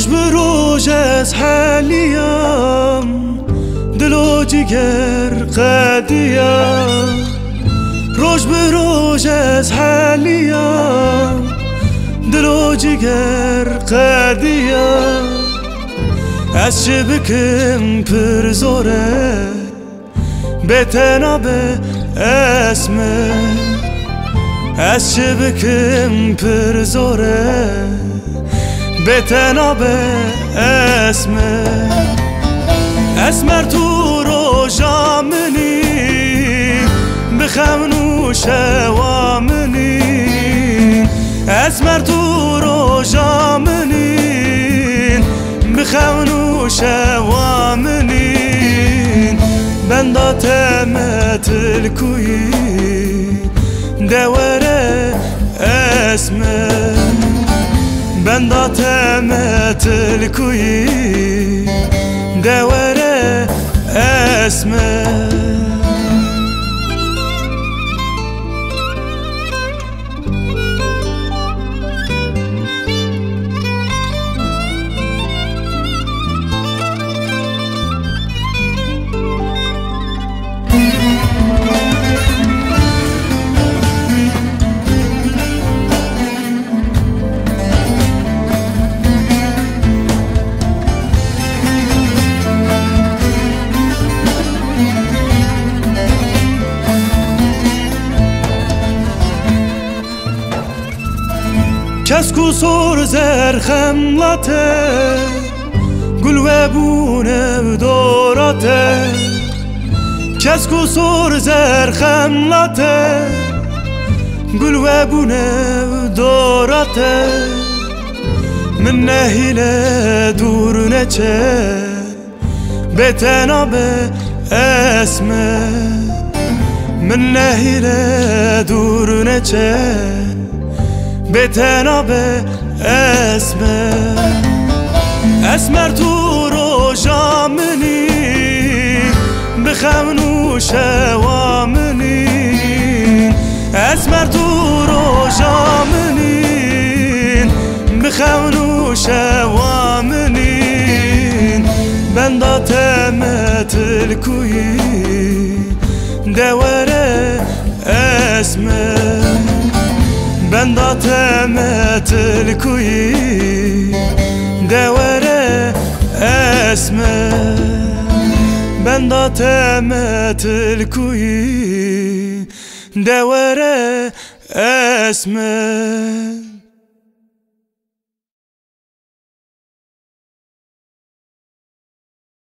روز به روز از حالیم دل و جگر قدیم، روز به روز از حالیم دل و جگر قدیم. از چه بکم پر زوره به تناب اسمه، از چه بکم پر زوره به تناب اسمه. اسمر تو رو جامنی بخم نوش وامنی، اسمر تو رو جامنی بخم نوش وامنی. بنداتمت الكوي دوره اسمه، بنداتمت الكوي دوره اسمه. کس کو سر زر خملته گل و بونه دوراته، کس کو سر زر خملته گل و بونه دوراته. من نهیل دور نچه به تناب اسمه، من نهیل دور نچه به تناب اسمه. اسمر تو رو جامنی بخم نوش وامنی، اسمر تو رو جامنی بخم نوش وامنی. بنداتمت الكوي دوره اسمه، بنداتمت الكوي دوره اسمه، بنداتمت الكوي دوره اسمه.